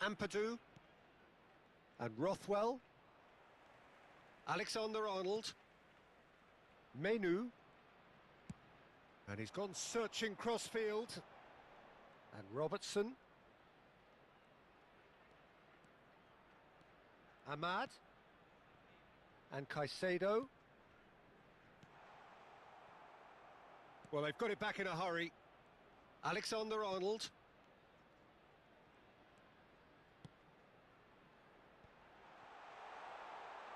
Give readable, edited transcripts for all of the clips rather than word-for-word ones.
Ampadu. And Rothwell. Alexander-Arnold. Menu. And he's gone searching crossfield. And Robertson. Ahmad. And Caicedo. Well, they've got it back in a hurry. Alexander-Arnold.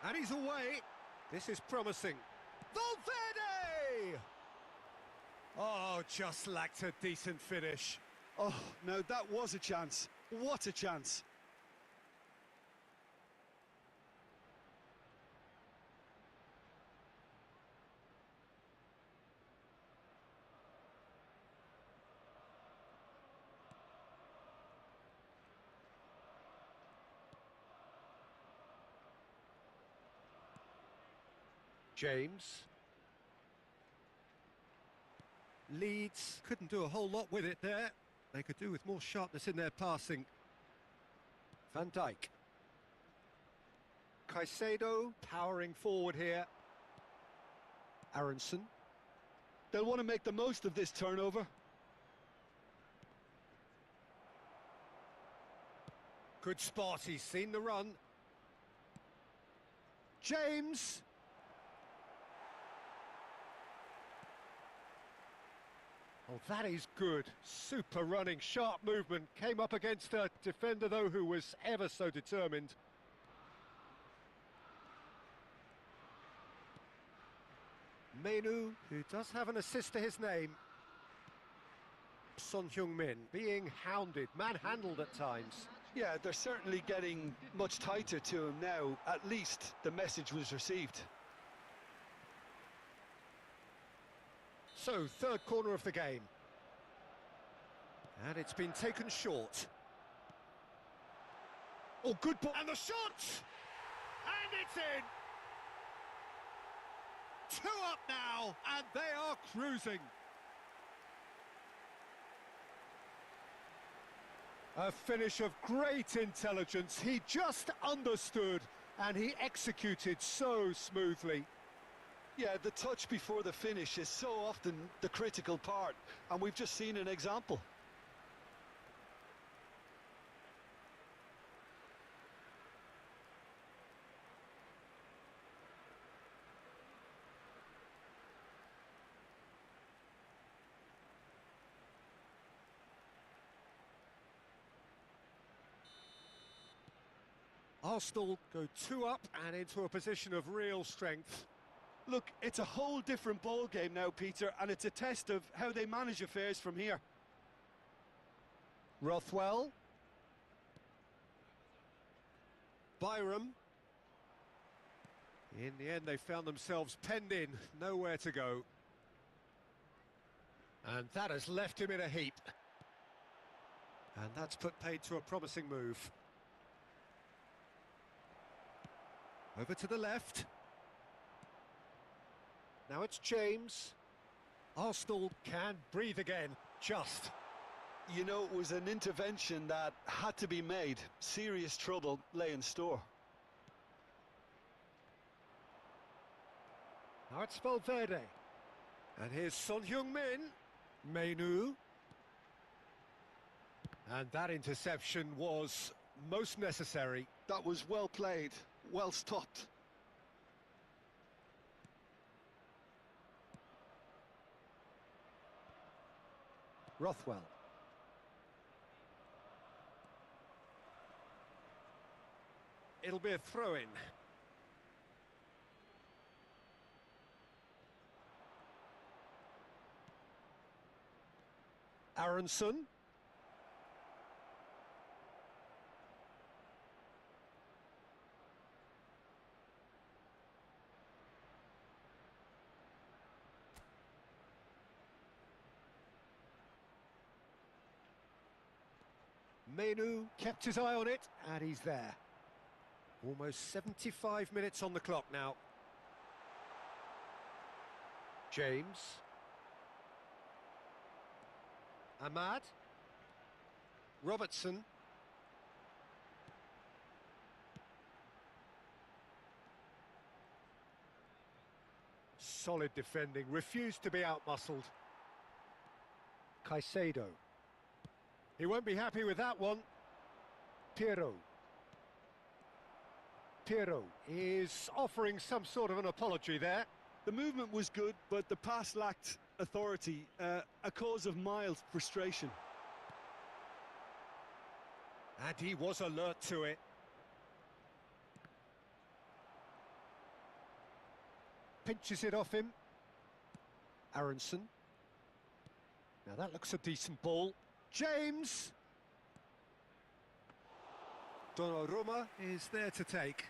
And he's away. This is promising. Valverde! Oh, just lacked a decent finish. Oh, no, that was a chance. What a chance. James. Leeds couldn't do a whole lot with it there. They could do with more sharpness in their passing. Van Dijk. Caicedo powering forward here. Aronson. They'll want to make the most of this turnover. Good spot, he's seen the run. James. Oh, that is good. Super running, sharp movement. Came up against a defender, though, who was ever so determined. Menu, who does have an assist to his name. Son Heung-min being hounded, manhandled at times. Yeah, they're certainly getting much tighter to him now. At least the message was received. So, third corner of the game. And it's been taken short. Oh, good ball. And the shot! And it's in! 2 up now, and they are cruising. A finish of great intelligence. He just understood, and he executed so smoothly. Yeah, the touch before the finish is so often the critical part, and we've just seen an example. Arsenal go 2 up and into a position of real strength. Look, it's a whole different ball game now, Peter, and it's a test of how they manage affairs from here. Rothwell. Byram. In the end, they found themselves penned in, nowhere to go. And that has left him in a heap. And that's put paid to a promising move. Over to the left. Now it's James. Arsenal can breathe again, just. You know, it was an intervention that had to be made. Serious trouble lay in store. Now it's Valverde. And here's Son Heung-min. Menu. And that interception was most necessary. That was well played, well stopped. Rothwell. It'll be a throw-in. Aronson. Menu kept his eye on it, and he's there. Almost 75 minutes on the clock now. James. Ahmad. Robertson. solid defending, refused to be outmuscled. Caicedo. He won't be happy with that one. Piero. Piero is offering some sort of an apology there. The movement was good, but the pass lacked authority, a cause of mild frustration. And he was alert to it. Pinches it off him. Aronson. Now that looks a decent ball. James! Donnarumma is there to take.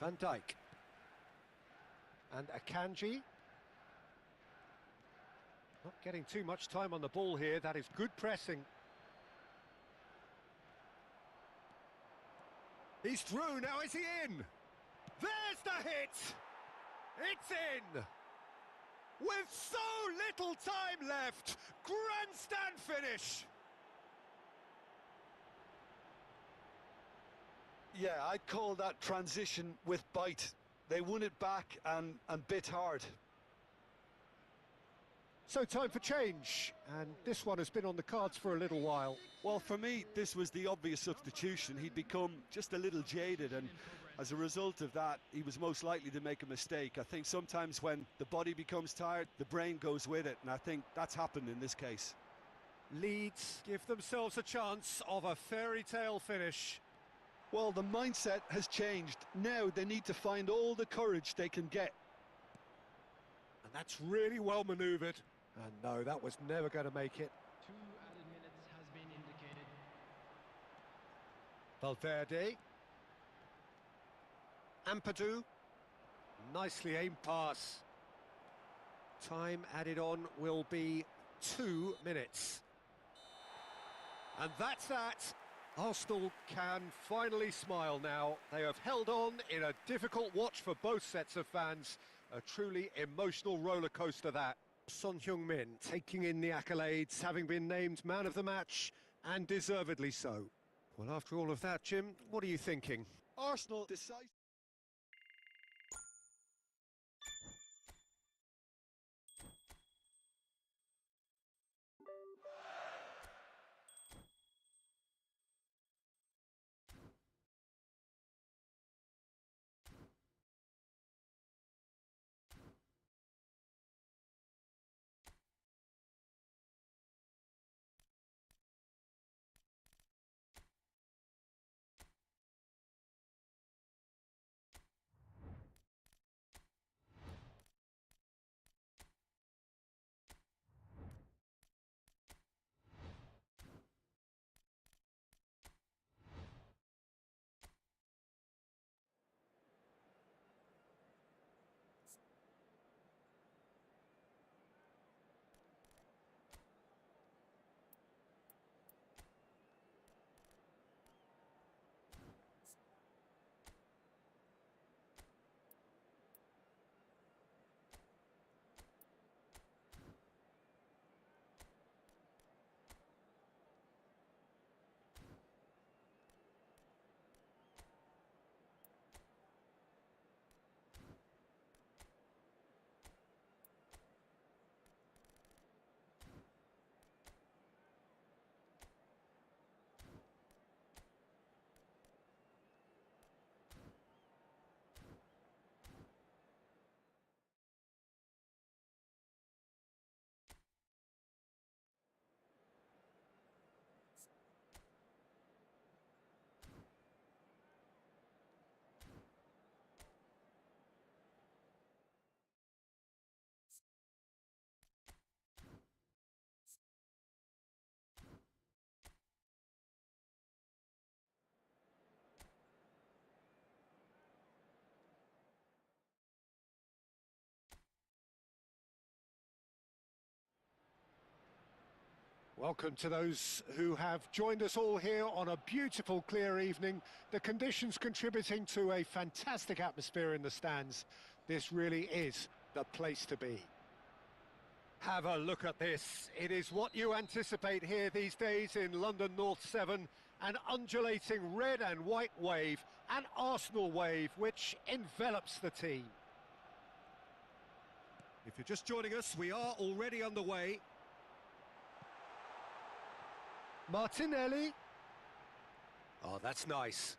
Van Dijk. And Akanji. Not getting too much time on the ball here. That is good pressing. He's through, now is he in? There's the hit! It's in! With so little time left, grandstand finish! Yeah, I'd call that transition with bite. They won it back and bit hard. So time for change, and this one has been on the cards for a little while. Well, for me, this was the obvious substitution. He'd become just a little jaded, and as a result of that, he was most likely to make a mistake. I think sometimes when the body becomes tired, the brain goes with it, and I think that's happened in this case. Leeds give themselves a chance of a fairy tale finish. Well, the mindset has changed. Now they need to find all the courage they can get. And that's really well manoeuvred. And no, that was never going to make it. 2 added minutes has been indicated. Valverde. Ampadu. Nicely aimed pass. Time added on will be 2 minutes. And that's that. Arsenal can finally smile now. They have held on in a difficult watch for both sets of fans. A truly emotional roller coaster that. Son Heung-min taking in the accolades, having been named man of the match, and deservedly so. Well, after all of that, Jim, what are you thinking? Arsenal decide. Welcome to those who have joined us all here on a beautiful, clear evening. The conditions contributing to a fantastic atmosphere in the stands. This really is the place to be. Have a look at this. It is what you anticipate here these days in London North 7. An undulating red and white wave, an Arsenal wave, which envelops the team. If you're just joining us, we are already underway. Martinelli. Oh, that's nice.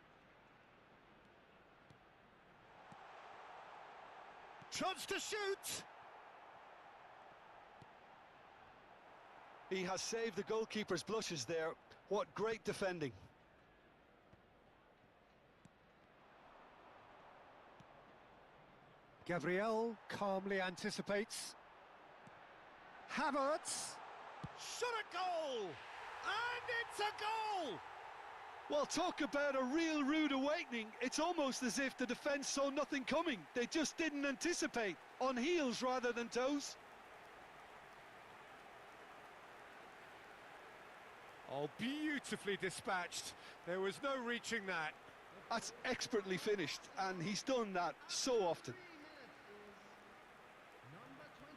Chance to shoot! He has saved the goalkeeper's blushes there. What great defending. Gabriel calmly anticipates. Havertz. Shot a goal! And it's a goal! Well, talk about a real rude awakening. It's almost as if the defence saw nothing coming. They just didn't anticipate. On heels rather than toes. Oh, beautifully dispatched. There was no reaching that. That's expertly finished, and he's done that so often. Number 29.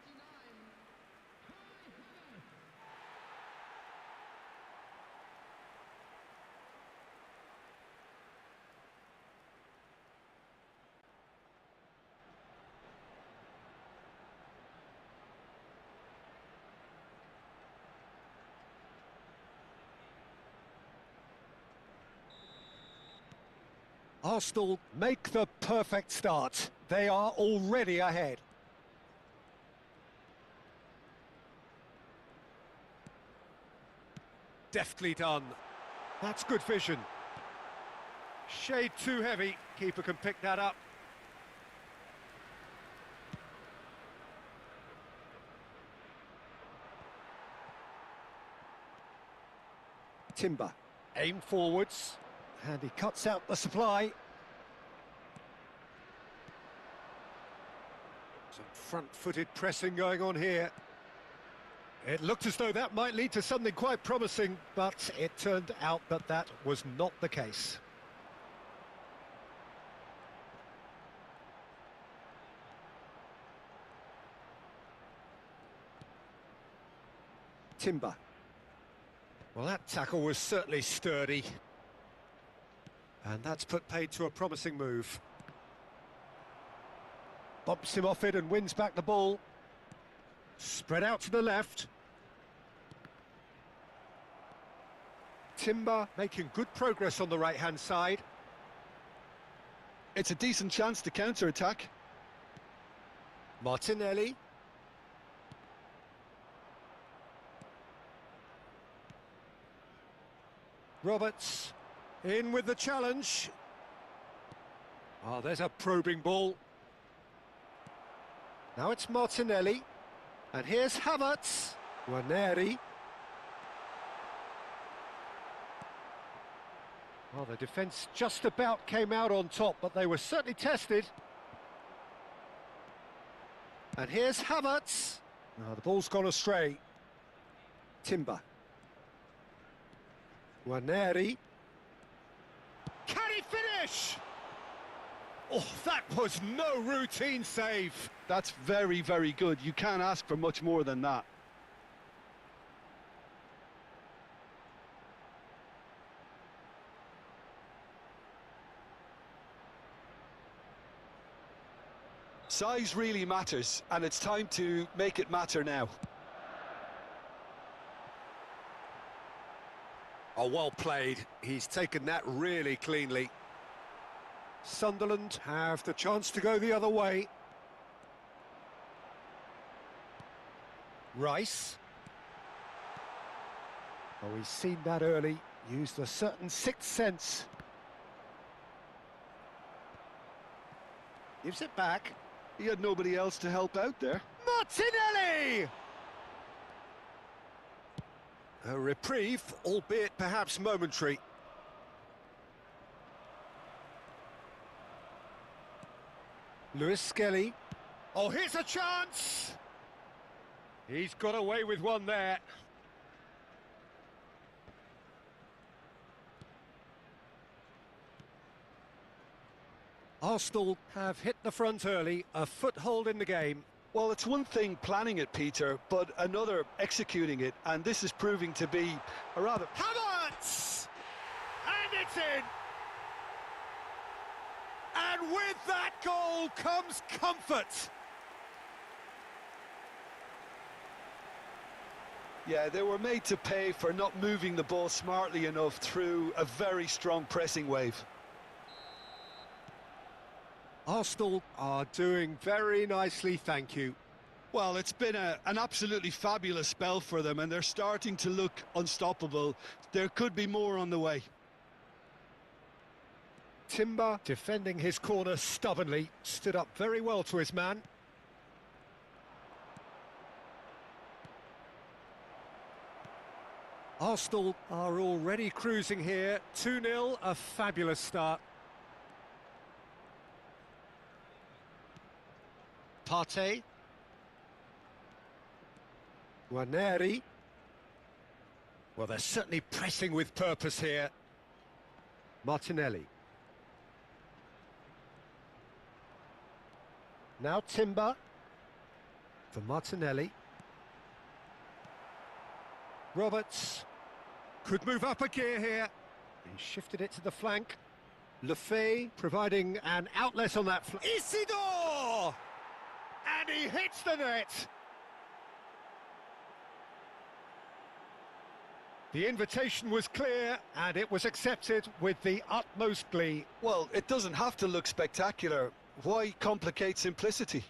Arsenal make the perfect start. They are already ahead. Deftly done. That's good vision. Shade too heavy. Keeper can pick that up. Timber. Aim forwards. And he cuts out the supply. Some front-footed pressing going on here. It looked as though that might lead to something quite promising, but it turned out that that was not the case. Timber. Well, that tackle was certainly sturdy. And that's put paid to a promising move. Bumps him off it and wins back the ball. Spread out to the left. Timber making good progress on the right-hand side. It's a decent chance to counter-attack. Martinelli. Roberts. In with the challenge. Oh, there's a probing ball. Now it's Martinelli. And here's Havertz. Guarneri. Well, the defence just about came out on top, but they were certainly tested. And here's Havertz. Oh, the ball's gone astray. Timber. Guarneri. Can he finish? Oh, that was no routine save. That's very, very good. You can't ask for much more than that. Size really matters, and it's time to make it matter now. Oh, well played. He's taken that really cleanly. Sunderland have the chance to go the other way. Rice. Oh, he's seen that early. Used a certain sixth sense. Gives it back. He had nobody else to help out there. Martinelli! A reprieve, albeit perhaps momentary. Lewis Skelly. Oh, here's a chance! He's got away with one there. Arsenal have hit the front early, a foothold in the game. Well, it's one thing planning it, Peter, but another executing it, and this is proving to be a rather... Havertz! And it's in! And with that goal comes comfort! Yeah, they were made to pay for not moving the ball smartly enough through a very strong pressing wave. Arsenal are doing very nicely, thank you. Well, it's been an absolutely fabulous spell for them, and they're starting to look unstoppable. There could be more on the way. Timber, defending his corner stubbornly, stood up very well to his man. Arsenal are already cruising here. 2-0, a fabulous start. Partey. Guarneri. Well, they're certainly pressing with purpose here. Martinelli. Now Timber. For Martinelli. Roberts. Could move up a gear here. He shifted it to the flank. Lefebvre providing an outlet on that flank. Isidore! And he hits the net! The invitation was clear, and it was accepted with the utmost glee. Well, it doesn't have to look spectacular. Why complicate simplicity?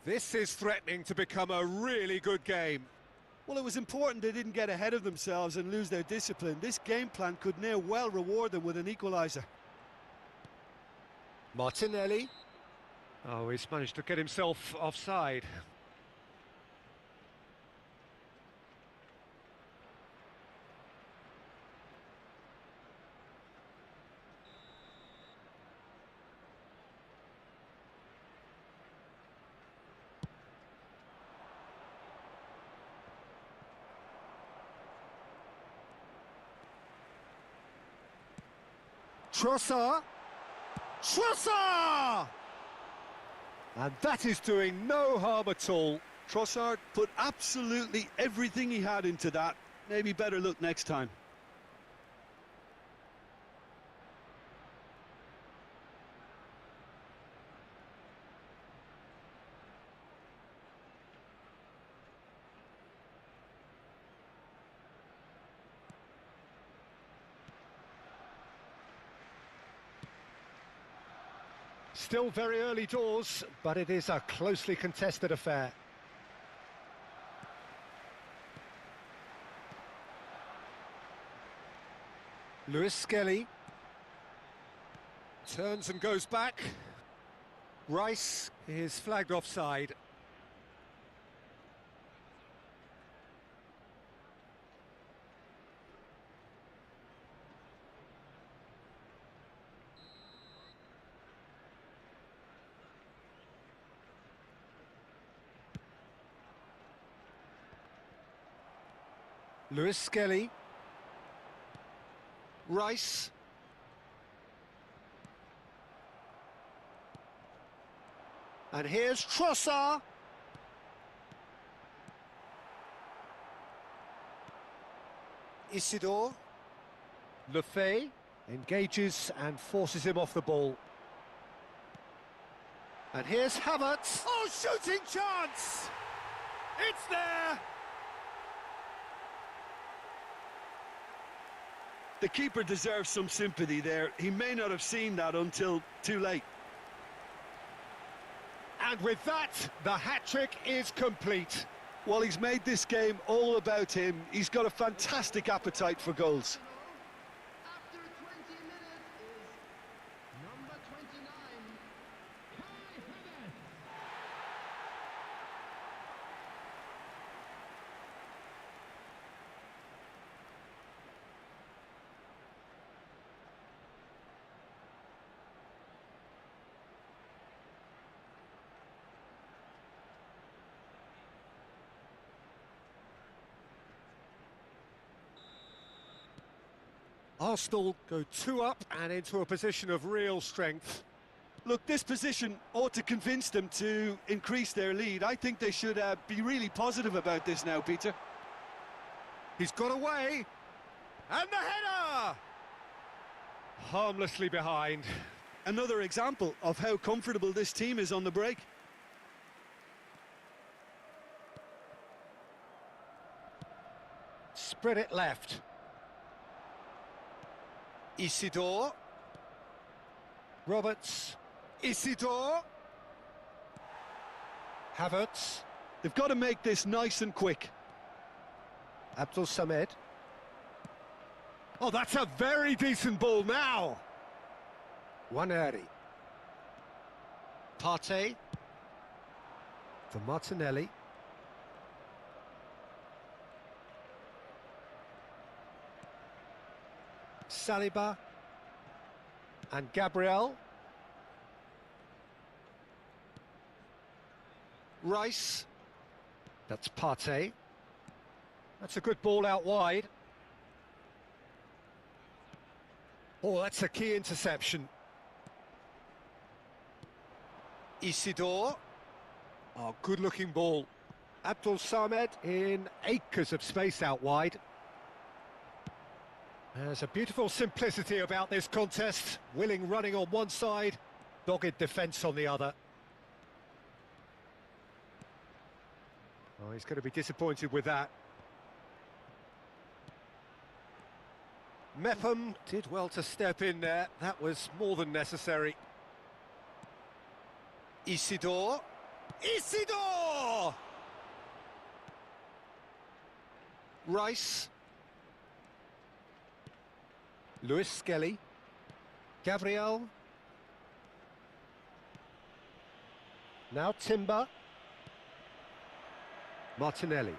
This is threatening to become a really good game. Well, it was important they didn't get ahead of themselves and lose their discipline. This game plan could near well reward them with an equaliser. Martinelli. Oh, he's managed to get himself offside. Trossard! Trossard! And that is doing no harm at all. Trossard put absolutely everything he had into that. Maybe better look next time. Still very early doors, but it is a closely contested affair. Lewis Skelly turns and goes back. Rice is flagged offside. Lewis Skelly. Rice. And here's Trossard. Isidore. Lefebvre engages and forces him off the ball. And here's Havertz. Oh, shooting chance! It's there! The keeper deserves some sympathy there. He may not have seen that until too late. And with that, the hat-trick is complete. Well, he's made this game all about him. He's got a fantastic appetite for goals. After 20 minutes is number 29, Kai Havertz. Arsenal go 2 up and into a position of real strength. Look, this position ought to convince them to increase their lead. I think they should be really positive about this now, Peter. He's got away. And the header! Harmlessly behind. Another example of how comfortable this team is on the break. Spread it left. Isidore. Roberts. Isidore. Havertz. They've got to make this nice and quick. Abdul Samed. Oh, that's a very decent ball now. Waneri. Partey. For Martinelli. Saliba and Gabriel. Rice. That's Partey. That's a good ball out wide. Oh, that's a key interception. Isidore. Oh, good-looking ball. Abdul Samed in acres of space out wide. There's a beautiful simplicity about this contest. Willing running on one side, dogged defence on the other. Oh, he's going to be disappointed with that. Mepham did well to step in there. That was more than necessary. Isidore. Isidore! Rice. Lewis Skelly. Gabriel. Now Timber. Martinelli.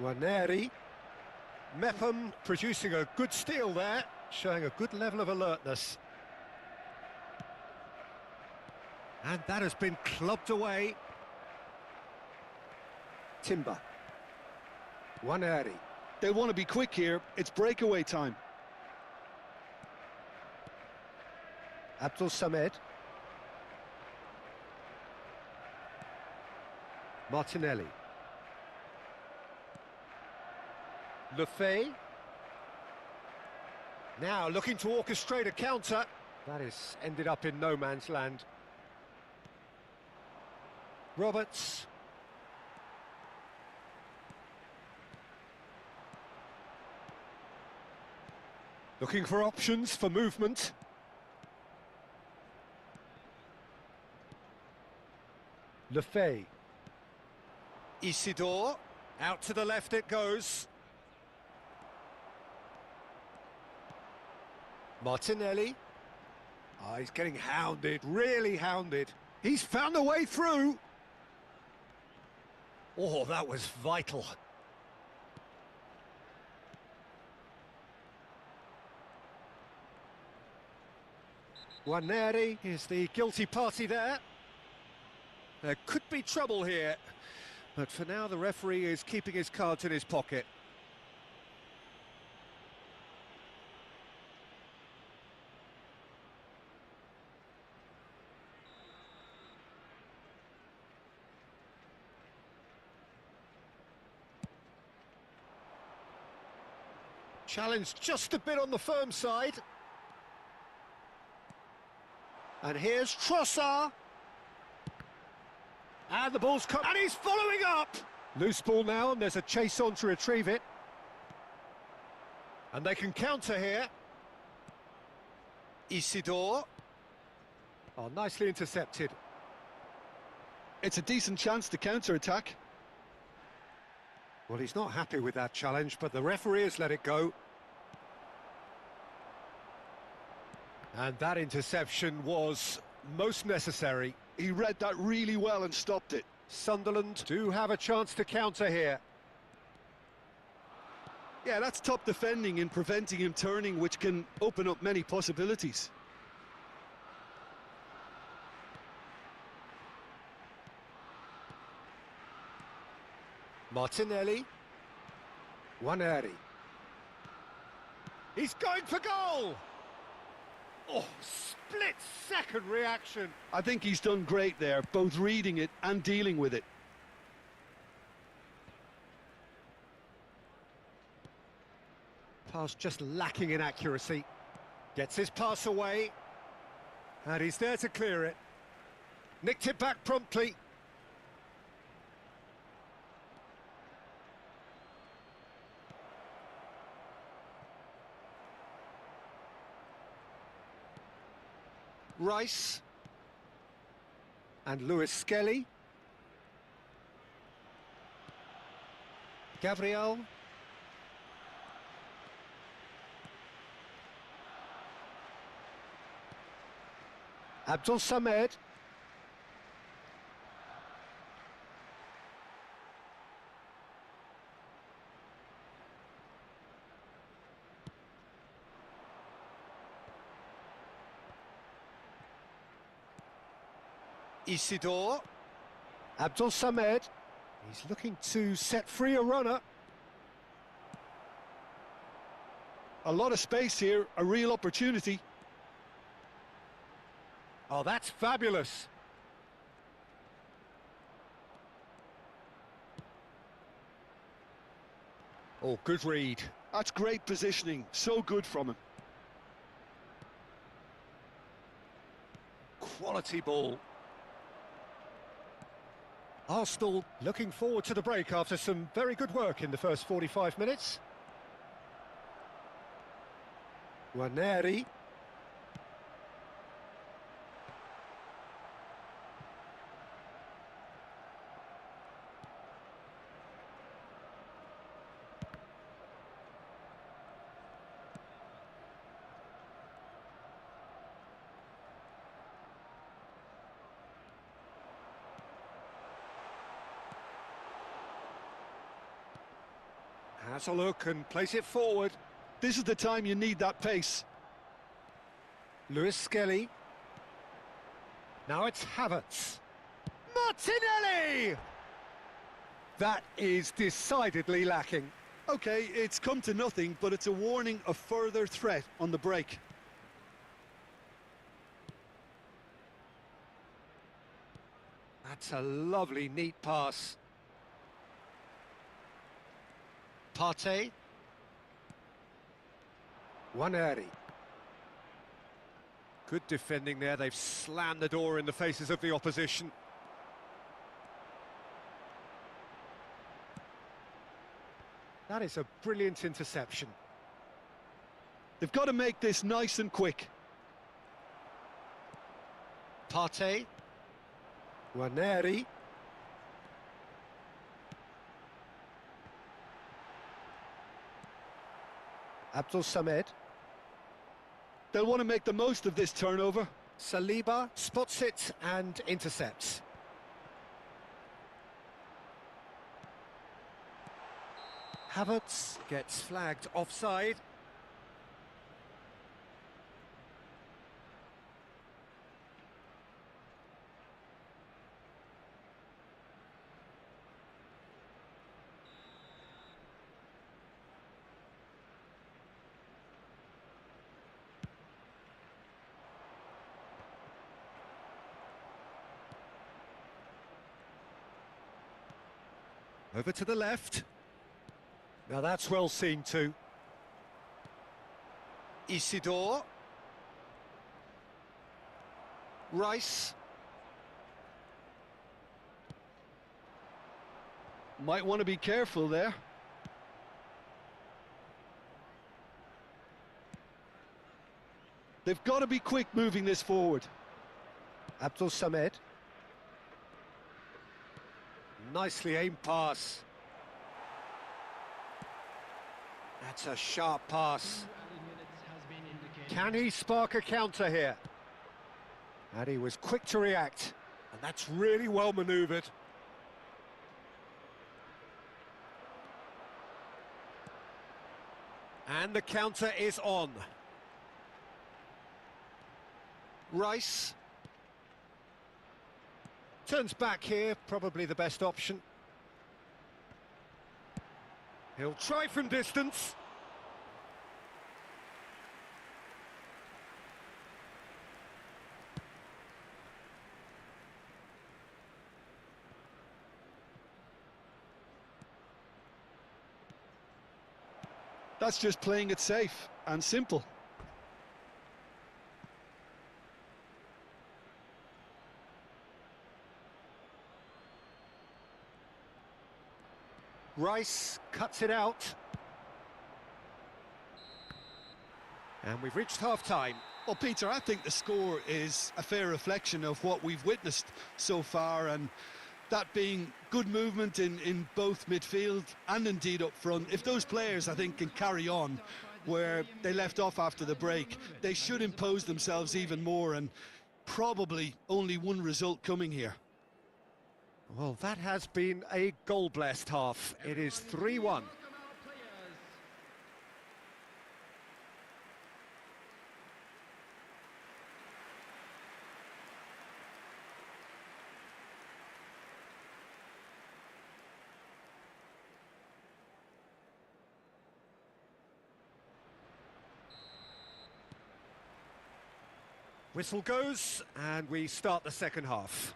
Waneri. Mepham producing a good steal there, showing a good level of alertness. And that has been clubbed away. Timber. Waneri. They want to be quick here. It's breakaway time. Abdul Samed. Martinelli. Lefebvre. Now looking to orchestrate a counter. That is ended up in no man's land. Roberts. Looking for options for movement. Lefebvre. Isidore. Out to the left it goes. Martinelli. Oh, he's getting hounded, really hounded. He's found a way through. Oh, that was vital. Guarneri is the guilty party there. There could be trouble here, but for now the referee is keeping his cards in his pocket. Challenge just a bit on the firm side. And here's Trossard. And the ball's come, and he's following up! Loose ball now, and there's a chase on to retrieve it. And they can counter here. Isidore. Oh, nicely intercepted. It's a decent chance to counter-attack. Well, he's not happy with that challenge, but the referee has let it go. And that interception was most necessary. He read that really well and stopped it. Sunderland do have a chance to counter here. Yeah, that's top defending and preventing him turning, which can open up many possibilities. Martinelli. Guarneri. He's going for goal! Oh, split-second reaction. I think he's done great there, both reading it and dealing with it. Pass just lacking in accuracy. Gets his pass away. And he's there to clear it. Nicked it back promptly. Rice. And Lewis Skelly. Gabriel. Abdul Samed. Isidore. Abdul Samed. He's looking to set free a runner. A lot of space here, a real opportunity. Oh, that's fabulous. Oh, good read. That's great positioning, so good from him. Quality ball. Arsenal looking forward to the break after some very good work in the first 45 minutes. Guarneri. Has a look and place it forward. This is the time you need that pace. Lewis Skelly. Now it's Havertz. Martinelli! That is decidedly lacking. Okay, it's come to nothing, but it's a warning of further threat on the break. That's a lovely, neat pass. Partey. Waneri. Good defending there. They've slammed the door in the faces of the opposition. That is a brilliant interception. They've got to make this nice and quick. Partey. Waneri. Abdul Samed. They'll want to make the most of this turnover. Saliba spots it and intercepts. Havertz gets flagged offside. Over to the left. Now that's well seen too. Isidore. Rice. Might want to be careful there. They've got to be quick moving this forward. Abdul Samed. Nicely aimed pass. That's a sharp pass. Can he spark a counter here? And he was quick to react, and that's really well manoeuvred. And the counter is on. Rice. Turns back here, probably the best option. He'll try from distance. That's just playing it safe and simple. Rice cuts it out. And we've reached half-time. Well, Peter, I think the score is a fair reflection of what we've witnessed so far, and that being good movement in both midfield and indeed up front. If those players, I think, can carry on where they left off after the break, they should impose themselves even more, and probably only one result coming here. Well, that has been a goal-blessed half. It is 3-1. Whistle goes, and we start the second half.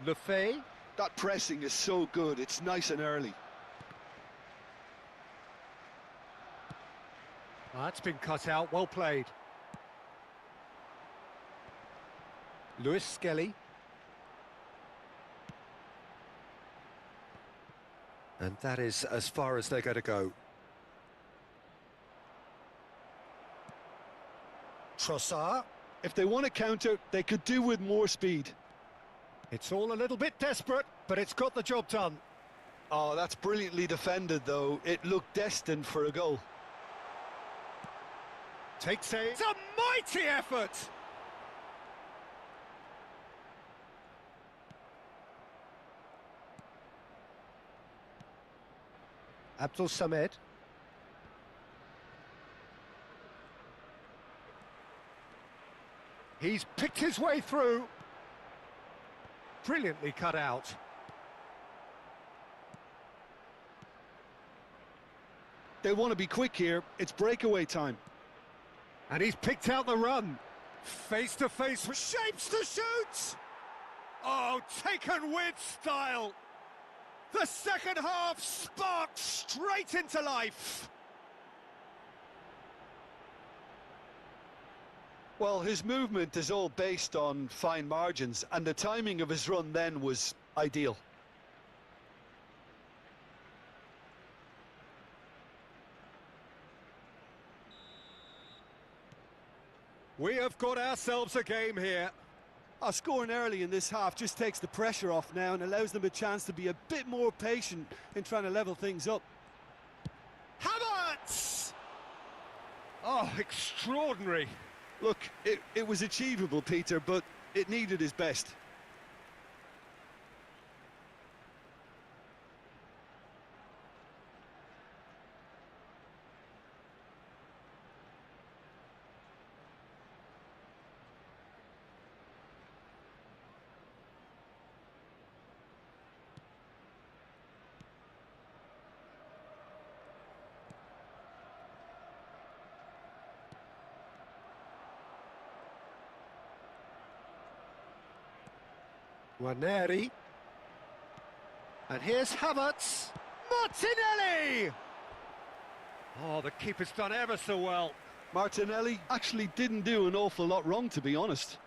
Lefebvre. That pressing is so good, it's nice and early. That's been cut out, well played. Lewis Skelly. And that is as far as they're going to go. Trossard. If they want to counter, they could do with more speed. It's all a little bit desperate, but it's got the job done. Oh, that's brilliantly defended, though. It looked destined for a goal. Takes a... It's a mighty effort! Abdul Samed. He's picked his way through. Brilliantly cut out. They want to be quick here. It's breakaway time. And he's picked out the run. Face to face with shapes to shoot! Oh, taken with style! The second half sparked straight into life! Well, his movement is all based on fine margins, and the timing of his run then was ideal. We have got ourselves a game here. Scoring early in this half just takes the pressure off now and allows them a chance to be a bit more patient in trying to level things up. Havertz! Oh, extraordinary. Look, it was achievable, Peter, but it needed his best. Ranieri. And here's Havertz. Martinelli! Oh, the keeper's done ever so well. Martinelli actually didn't do an awful lot wrong, to be honest.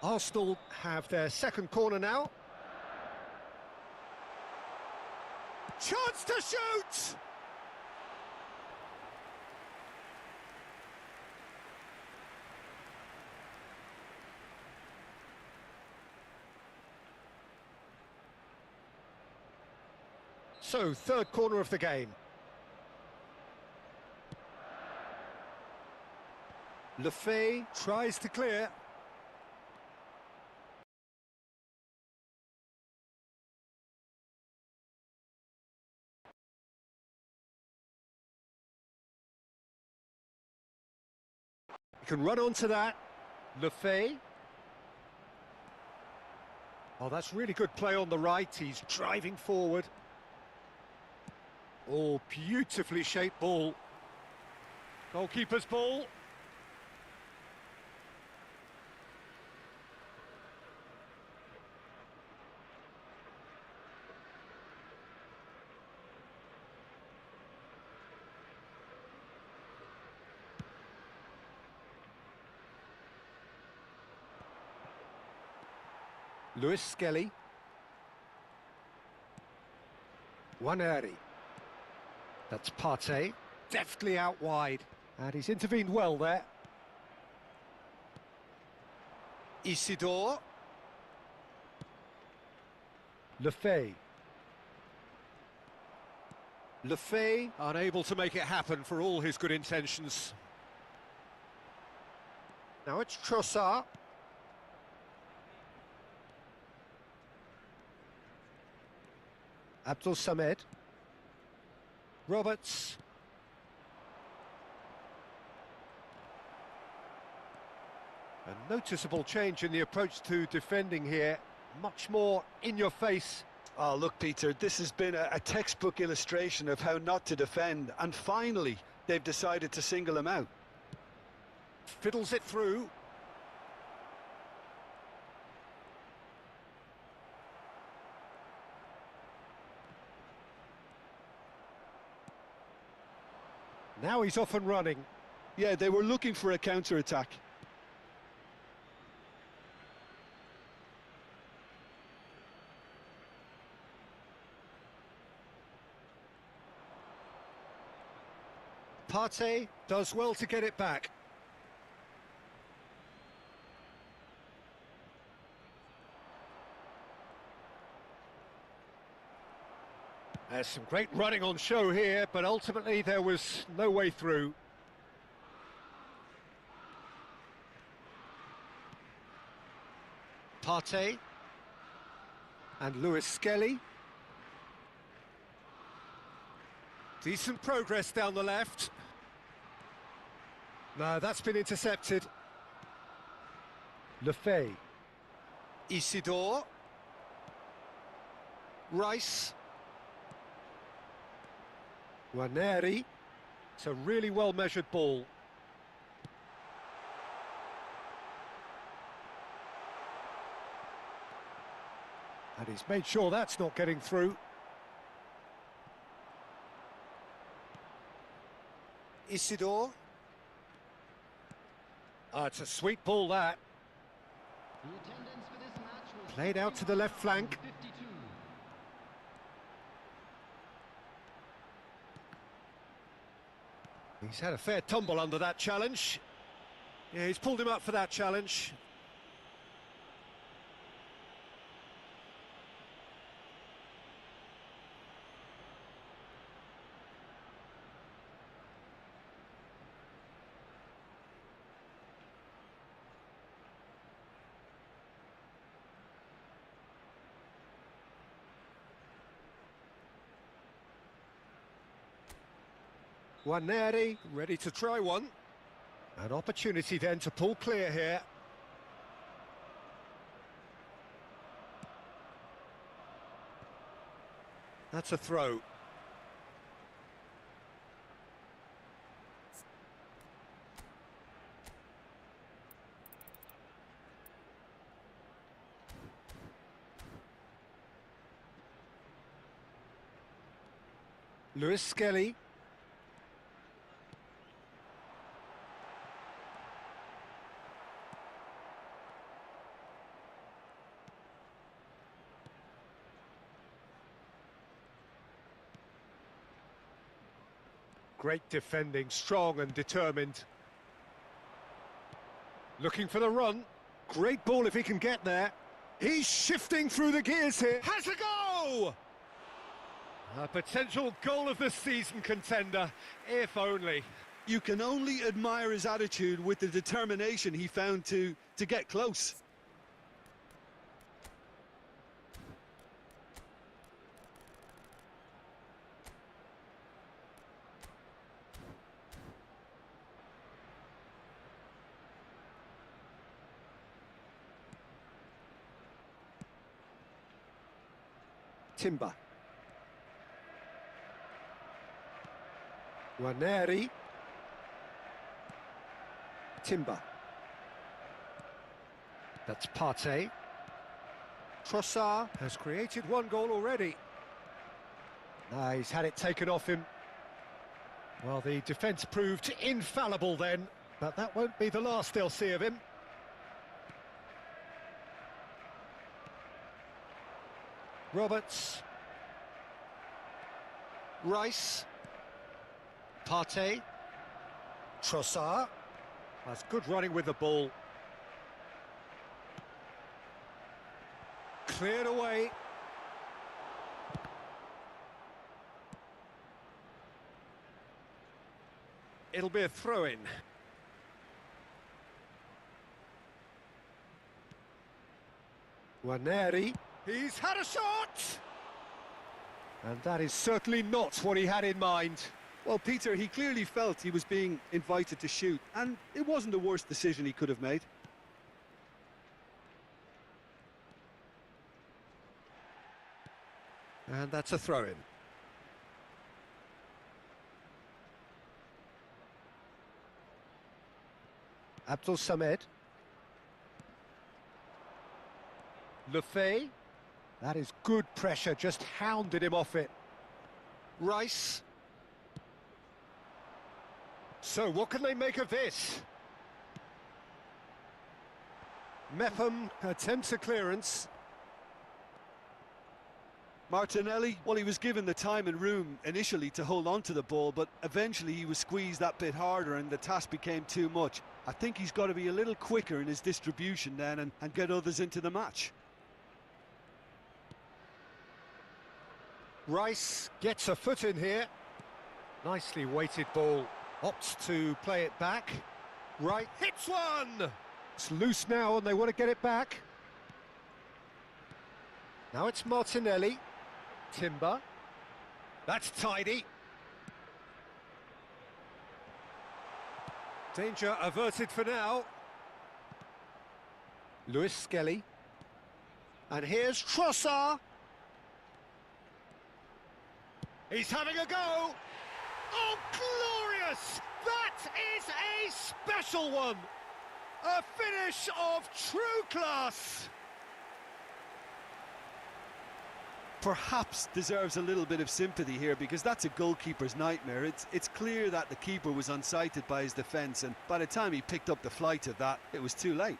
Arsenal have their second corner now. Chance to shoot! So, third corner of the game. Lefebvre tries to clear. You can run onto that. Lefebvre. Oh, that's really good play on the right. He's driving forward. Oh, beautifully shaped ball. Goalkeeper's ball. Lewis Skelly. Ranieri. That's Partey. Deftly out wide. And he's intervened well there. Isidore. Lefebvre. Lefebvre unable to make it happen for all his good intentions. Now it's Trossard. Abdul Samed. Roberts. A noticeable change in the approach to defending here. Much more in your face. Oh, look, Peter, this has been a textbook illustration of how not to defend, and finally they've decided to single him out. Fiddles it through. Now he's off and running. Yeah, they were looking for a counter-attack. Partey does well to get it back. There's some great running on show here, but ultimately there was no way through. Partey and Lewis Skelly. Decent progress down the left. No, that's been intercepted. Lefay. Isidore. Rice. Waneri. It's a really well-measured ball. And he's made sure that's not getting through. Isidore. Oh, it's a sweet ball, that. The attendance for this match was Played out to the left flank. 52. He's had a fair tumble under that challenge. Yeah, he's pulled him up for that challenge. Waneri ready to try one. An opportunity then to pull clear here. That's a throw. Lewis Skelly. Great defending, strong and determined. Looking for the run. Great ball if he can get there. He's shifting through the gears here. Has a go! A potential goal of the season contender, if only. You can only admire his attitude with the determination he found to get close. Timber. Waneri. Timber. That's Partey. Trossard has created one goal already. He's had it taken off him. Well, the defence proved infallible then, but that won't be the last they'll see of him. Roberts. Rice. Partey. Trossard. That's good running with the ball. Cleared away. It'll be a throw-in. Waneri. He's had a shot! And that is certainly not what he had in mind. Well, Peter, he clearly felt he was being invited to shoot, and it wasn't the worst decision he could have made. And that's a throw-in. Abdul Samed. Lefay. That is good pressure, just hounded him off it. Rice. So what can they make of this? Mepham attempts a clearance. Martinelli, well, he was given the time and room initially to hold on to the ball, but eventually he was squeezed that bit harder and the task became too much. I think he's got to be a little quicker in his distribution then and get others into the match. Rice gets a foot in here. Nicely weighted ball. Opts to play it back. Right, hits one! It's loose now and they want to get it back. Now it's Martinelli. Timber. That's tidy. Danger averted for now. Lewis Skelly. And here's Trossard. He's having a go. Oh, glorious! That is a special one. A finish of true class. Perhaps deserves a little bit of sympathy here, because that's a goalkeeper's nightmare. It's clear that the keeper was unsighted by his defence, and by the time he picked up the flight of that, it was too late.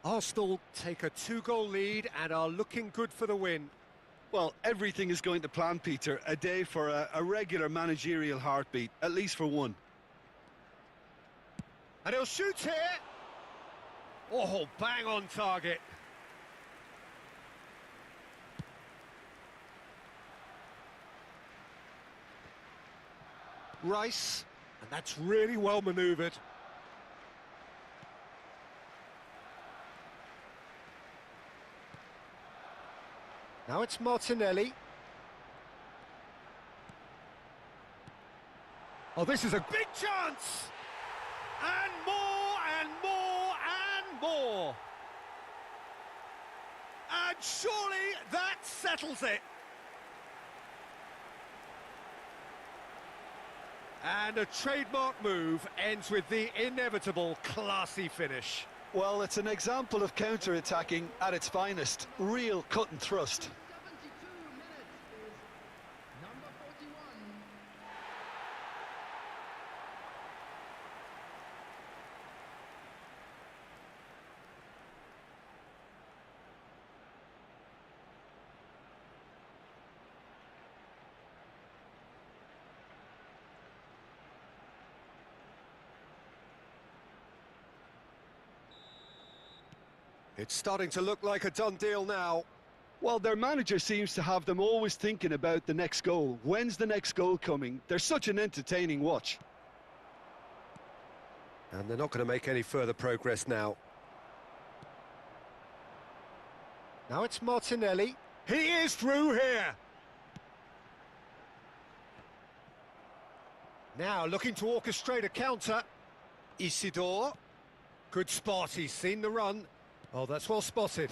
Arsenal take a 2-goal lead and are looking good for the win. Well, everything is going to plan, Peter. A day for a regular managerial heartbeat, at least for one. And he'll shoot here. Oh, bang on target. Rice, and that's really well manoeuvred. Now it's Martinelli. Oh, this is a big chance! And more, and more, and more! And surely that settles it! And a trademark move ends with the inevitable classy finish. Well, it's an example of counter-attacking at its finest. Real cut and thrust. 72 minutes is number 41. It's starting to look like a done deal now. Well, their manager seems to have them always thinking about the next goal. When's the next goal coming? They're such an entertaining watch. And they're not going to make any further progress now. Now it's Martinelli. He is through here. Now looking to orchestrate a counter. Isidore. Good spot, he's seen the run. Oh, that's well spotted.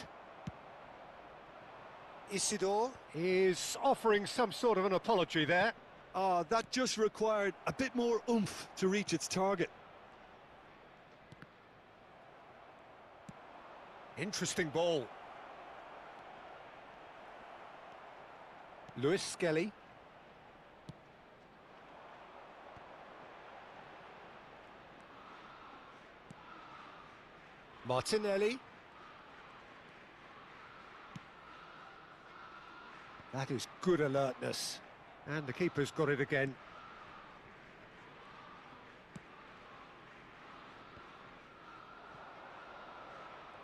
Isidore is offering some sort of an apology there. That just required a bit more oomph to reach its target. Interesting ball. Lewis Skelly. Martinelli. That is good alertness. And the keeper's got it again.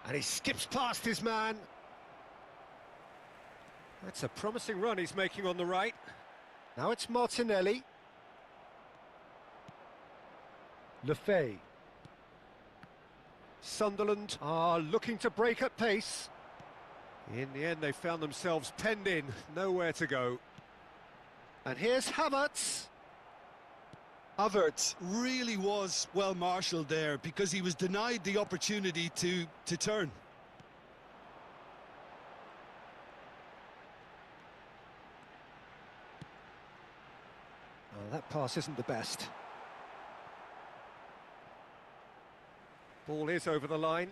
And he skips past his man. That's a promising run he's making on the right. Now it's Martinelli. Lefay. Sunderland are looking to break at pace. In the end, they found themselves penned in, nowhere to go. And here's Havertz. Havertz really was well marshalled there, because he was denied the opportunity to turn. Oh, that pass isn't the best. Ball is over the line.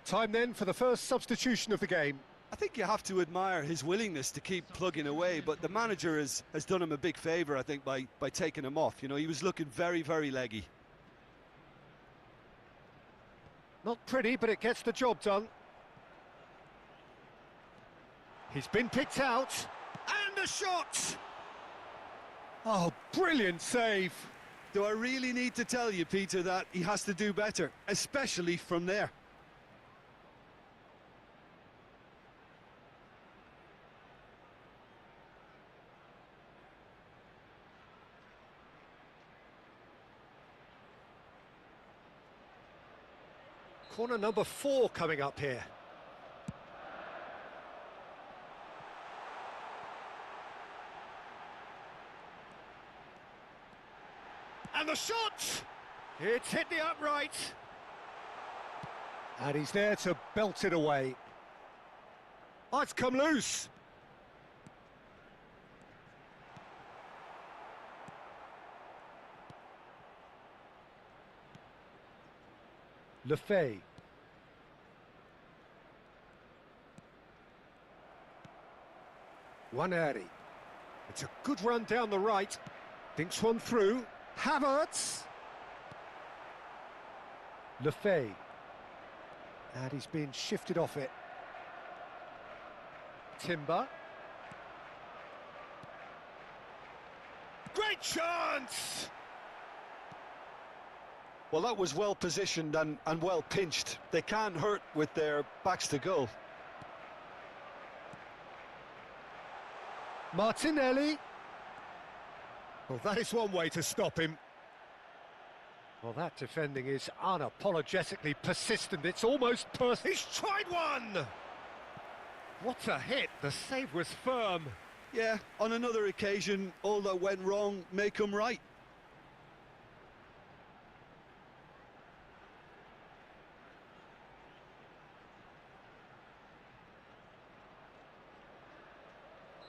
Time then for the first substitution of the game. I think you have to admire his willingness to keep plugging away, but the manager has done him a big favour, I think, by taking him off. You know, he was looking very, very leggy. Not pretty, but it gets the job done. He's been picked out. And a shot! Oh, brilliant save. Do I really need to tell you, Peter, that he has to do better, especially from there? Corner number 4 coming up here. And the shot! It's hit the upright. And he's there to belt it away. Oh, it's come loose. Lefay. Waneri. It's a good run down the right. Thinks one through. Havertz. Lefay. And he's been shifted off it. Timber. Great chance! Well, that was well positioned and well pinched. They can't hurt with their backs to goal. Martinelli. Well, that is one way to stop him. Well, that defending is unapologetically persistent. It's almost perfect. He's tried one! What a hit. The save was firm. Yeah, on another occasion, all that went wrong may come right.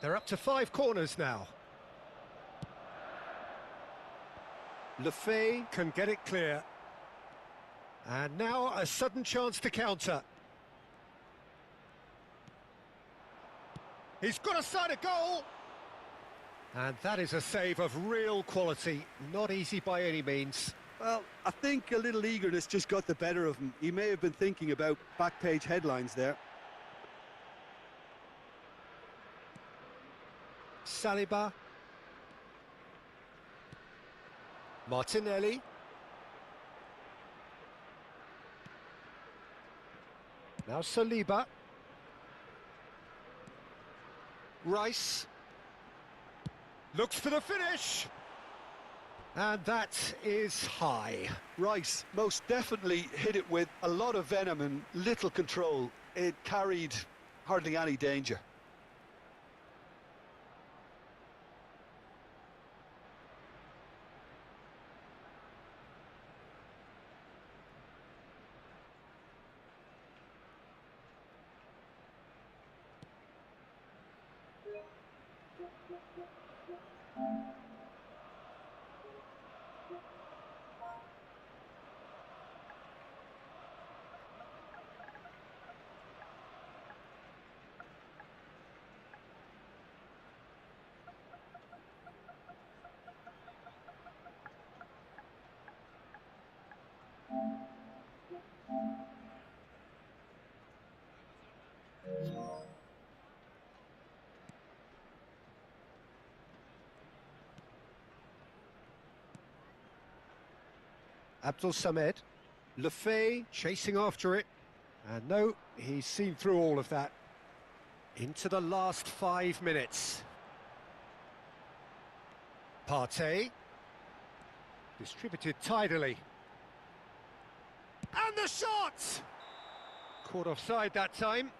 They're up to 5 corners now. Lefay can get it clear. And now a sudden chance to counter. He's got a side of goal! And that is a save of real quality. Not easy by any means. Well, I think a little eagerness just got the better of him. He may have been thinking about back-page headlines there. Saliba. Martinelli. Now Saliba. Rice. Looks for the finish. And that is high. Rice most definitely hit it with a lot of venom and little control. It carried hardly any danger. Abdul Samed. Lefay chasing after it. And no, he's seen through all of that. Into the last 5 minutes. Partey. Distributed tidily. And the shot! Caught offside that time.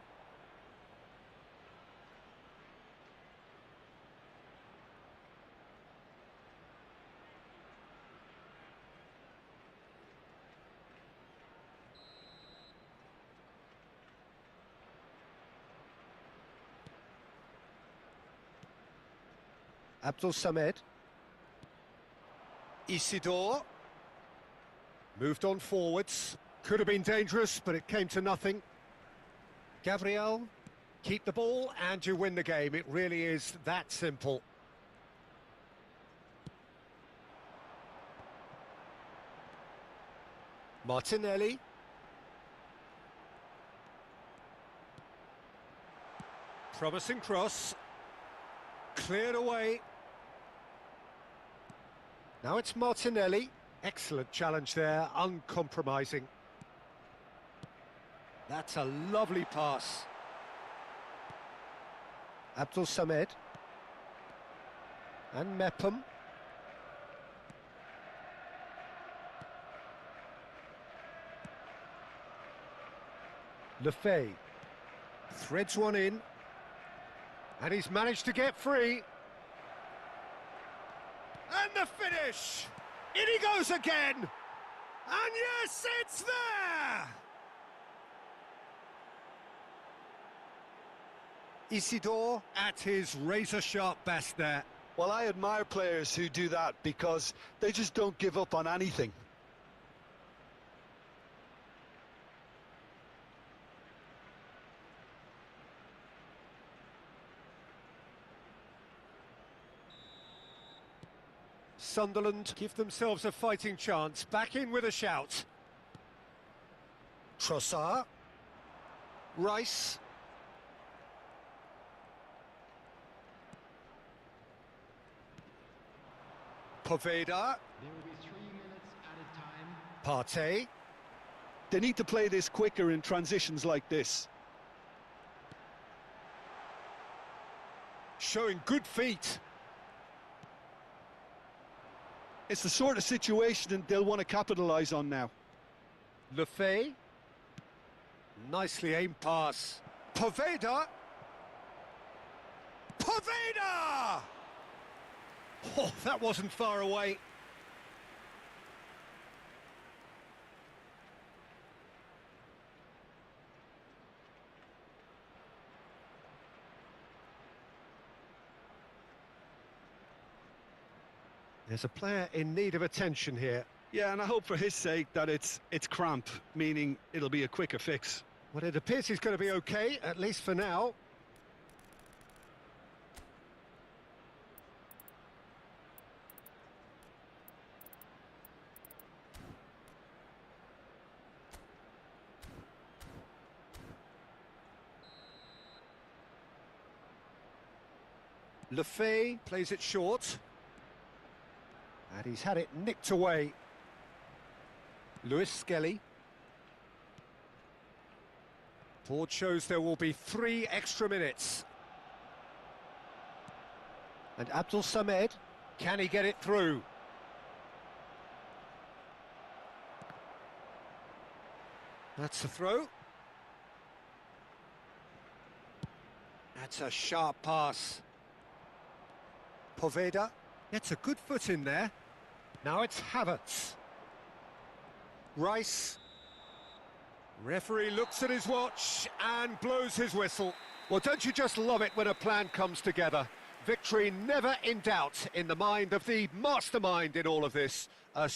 Abdul Samed. Isidore. Moved on forwards. Could have been dangerous, but it came to nothing. Gabriel. Keep the ball and you win the game. It really is that simple. Martinelli. Promising cross. Cleared away. Now it's Martinelli. Excellent challenge there, uncompromising. That's a lovely pass. Abdul Samed. And Mepham. Lefay threads one in, and he's managed to get free. And the finish! In he goes again! And yes, it's there! Isidore at his razor-sharp best there. Well, I admire players who do that because they just don't give up on anything. Sunderland give themselves a fighting chance. Back in with a shout. Trossard. Rice. Poveda. There will be 3 minutes added time. Partey. They need to play this quicker in transitions like this. Showing good feet. It's the sort of situation they'll want to capitalise on now. Lefay. Nicely aimed pass. Poveda. Poveda! Oh, that wasn't far away. There's a player in need of attention here. Yeah, and I hope for his sake that it's cramp, meaning it'll be a quicker fix. Well, it appears he's going to be okay, at least for now. Lefay plays it short. And he's had it nicked away. Lewis Skelly. Board shows there will be 3 extra minutes. And Abdul Samed, can he get it through? That's the throw. That's a sharp pass. Poveda gets a good foot in there. Now it's Havertz. Rice. Referee looks at his watch and blows his whistle. Well, don't you just love it when a plan comes together? Victory never in doubt in the mind of the mastermind in all of this. A